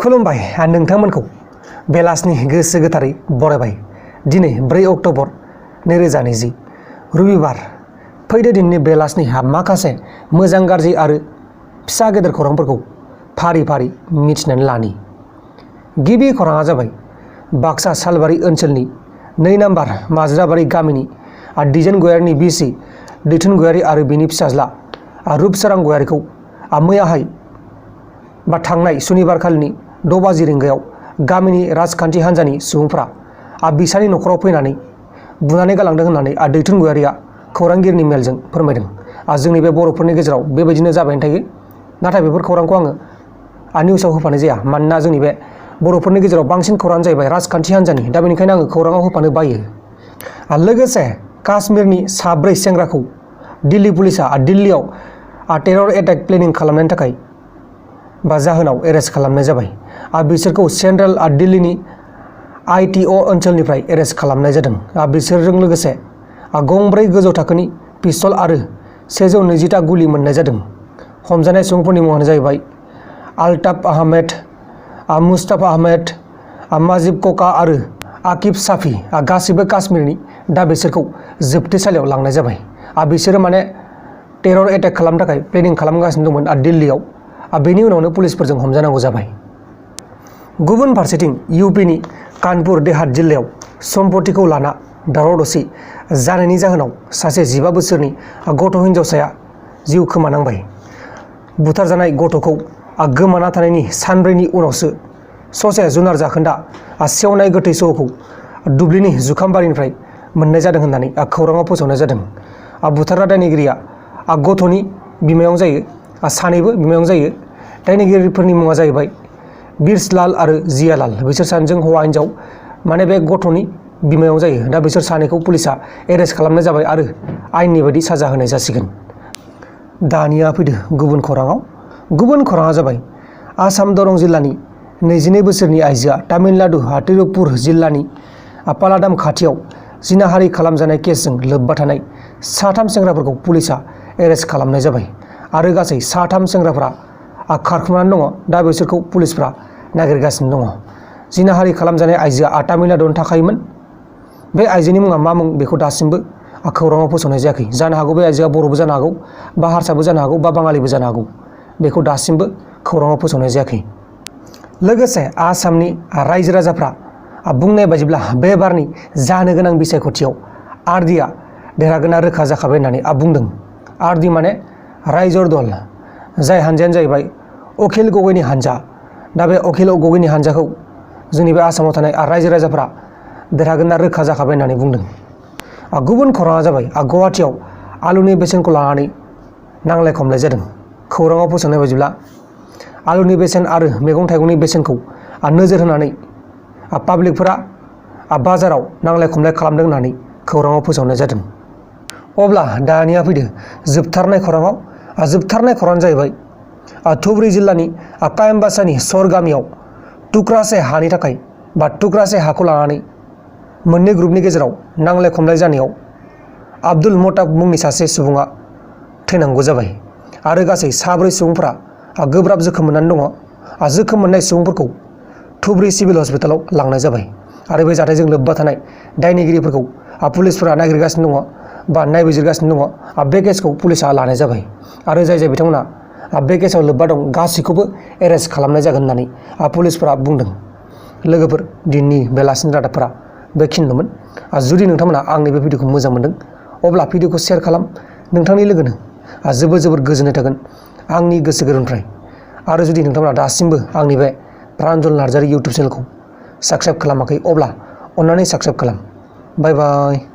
खुलुमबाय नोंथांमोनखौ बेलासिनि गोसो गोथारै बरायबाय। दिनै 4 अक्ट'बर 2020 रबिबार। फैदो दिननि बेलासिनि माखासे मोजां गाज्रि आरो फिसा गेदेर खौरांफोरखौ फारि फारि मिथिनानै लानि। गिबि खौराङा जाबाय बाक्सा सालबारि ओनसोलनि 2 नम्बर माज्राबारि गामिनि दिजेन गयारिनि बिसि दैथुन गयारि आरो बिनि फिसाज्ला रुपसारां गयारिखौ मैयाहाय थांनाय सुनिबारखालिनि 6 बाजि रिंगायाव गामिनि राजखान्थि हान्जानि सुबुंफ्रा बिसानि न'खराव फैनानै बुनानै गालांदों होननानै दैथुन गयारिया खौरांगिरिनि मेलजों फोरमायदों। जोंनि बे बर'फोरनि गेजेराव बेबायदिनो जाबायनो थायो, नाथाय बेफोर खौरांखौ आङो निउसाव होफानाय जाया, मानोना जोंनि बे बर'फोरनि गेजेराव बांसिन खौराङानो जाहैबाय राजखान्थि हान्जानि। दा बेनिखायनो आङो खौराङाव होफानो बायो। लोगोसे काश्मीरनि 4 सेंग्राखौ दिल्ली पुलिसा दिल्लीयाव टेरर एटेक प्लेनिं खालामनायनि थाखाय जाहोनाव एरेस्ट खालामनाय जाबाय। बिसोरखौ सेन्ट्रेल दिल्लीनि ITO ओनसोलनिफ्राय एरेस्ट खालामनाय जादों। बिसोरजों लोगोसे 2 गोजौ थाखोनि पिस्तल आरो 120टा गुलि मोननाय जादों। हमजानाय सुबुंफोरनि मुङानो जाहैबाय आल्ताफ आहमेद, मुस्ताफा आहमेद, माजिब कका आरो आकिब साफि, गासैबो काश्मीरनि। दा बिसोरखौ जोबथेसालियाव लांनाय जाबाय। बिसोरो माने टेरर एटेक खालामनो थाखाय प्लेनिं खालामगासिनो दंमोन दिल्लीयाव। बेनि उनावनो पुलिसफोरजों हमजानांगौ जाबाय। गुबुन फारसेथिं UPनि कानपुर देहात जिल्लायाव सम्पतिखौ लाना दावराव दावसि जानायनि जाहोनाव सासे 15 बोसोरनि गथ' हिन्जावसाया जिउ खोमानांबाय। बुथारजानाय गथ'खौ गोमाना थानायनि सानब्रैनि उनावसो ससे जुनार जाखोन्दा सेवनाय गोथै सहखौ दुब्लिनि जुखामबारिनिफ्राय मोननाय जादों होननानै खौराङाव फोसावनाय जादों। बुथारग्रा दायनिगिरिया गथ'नि बिमायं जायो, सानैबो बिमायं जायो। दायनिगिरिफोरनि मुङा जाहैबाय बिरसलाल आरो जियालाल। बिसोर सानैजों हौवा हिन्जाव, माने बे गथ'नि बिमायं जायो। दा बिसोर सानैखौ पुलिसा एरेस्ट खालामनाय जाबाय आरो आयेननि बायदि साजा होनाय जासिगोन। दानिया फैदो गुबुन खौराङाव। गुबुन खौराङा जाबाय आसाम दरं जिल्लानि 22 बोसोरनि आइजोआ तामिलनाडु तिरुपुर जिल्लानि पालादाम खाथियाव जिनाहारि खालामजानाय केसजों लोब्बा थानाय 3 सेंग्राफोरखौ पुलिसा एरेस्ट खालामनाय जाबाय आरो गासै 3 सेंग्राफोरा खारखुमानानै दङ। दा बिसोरखौ पुलिसफ्रा नागिरगासिनो दङ। जिनाहारि खालामजानाय आइजोआ तामिलनाडुआवनो थाखायोमोन। बे आइजोनि मुङा मा मुं बेखौ दासिमबो खौराङाव फोसावनाय जायाखै। जानो हागौ बे आइजोआ बर'बो जानो हागौ, बा हारसाबो जानो हागौ, बा बाङालिबो जानो हागौ। बेखौ दासिमबो खौराङाव फोसावनाय जायाखै। लोगोसे आसामनि रायजो राजाफ्रा बुंनाय बायदिब्ला बे बारनि जानो गोनां बिसायख'थियाव RDआ देरहागोना रोखा जाखाबाय होननानै बुंदों। RD माने रायजर दल, जाय हानजायानो जाहैबाय अखिल गगैनि हानजा। दा बे अखिल गगैनि हानजाखौ जोंनि बे आसामाव थानाय रायजो राजाफ्रा देरहागोना रोखा जाखाबाय होननानै बुंदों। गुबुन खौराङा जाबाय गुवाहाटियाव आलुनि बेसेनखौ लानानै नांलाय खमलाय जादों। खौराङाव फोसावनाय बायदिब्ला आलुनि बेसेन आरो मैगं थाइगंनि बेसेनखौ नोजोर होनानै पाब्लिकफोरा बाजाराव नांलाय खमलाय खालामदों होननानै खौराङाव फोसावनाय जादों। अब्ला दानिया फैदो जोबथारनाय खौराङाव। जोबथारनाय खौराङानो जाहैबाय धुबरी जिल्लानि कायमबासानि सर गामियाव टुक्रासे हानि थाखाय टुक्रासे हाखौ लानानै 2 ग्रुपनि गेजेराव नांलाय खमलाय जानायाव आब्दुल मताब मुंनि सासे सुबुङा थैनांगौ जाबाय आरो गासै 4 सुबुंफोरा गोब्राब जोखोम मोननानै दङ। जोखोम मोननाय सुबुंफोरखौ धुबरी सिभिल हस्पिटालाव लांनाय जाबाय आरो बे जाथायजों लोब्बा थानाय दायनिगिरिफोरखौ पुलिसफोरा नागिरगासिनो दङ बा नायबिजिरगासिनो दङ। बे केसखौ पुलिसा लानाय जाबाय आरो जाय जाय बिथांमोना बे केसाव लोब्बा दं गासैखौबो एरेस्ट खालामनाय जागोन होननानै पुलिसफोरा बुंदों। लोगोफोर, दिननि बेलासिनि रादाबफोरा बेखिनिल'मोन। जुदि नोंथांमोना आंनि बे भिडिअखौ मोजां मोनदों अब्ला भिडिअखौ शेयार खालाम नोंथांनि लोगोनो। जोबोर गोजोननाय थागोन आंनि गोसो गोरबोनिफ्राय। आरो जुदि नोंथांमोना दासिमबो आंनि बे प्रान्जल नार्जारि इउटुब चेनेलखौ साबस्क्राइब खालामाखै अब्ला अन्नानै साबस्क्राइब खालाम। बाय बाय।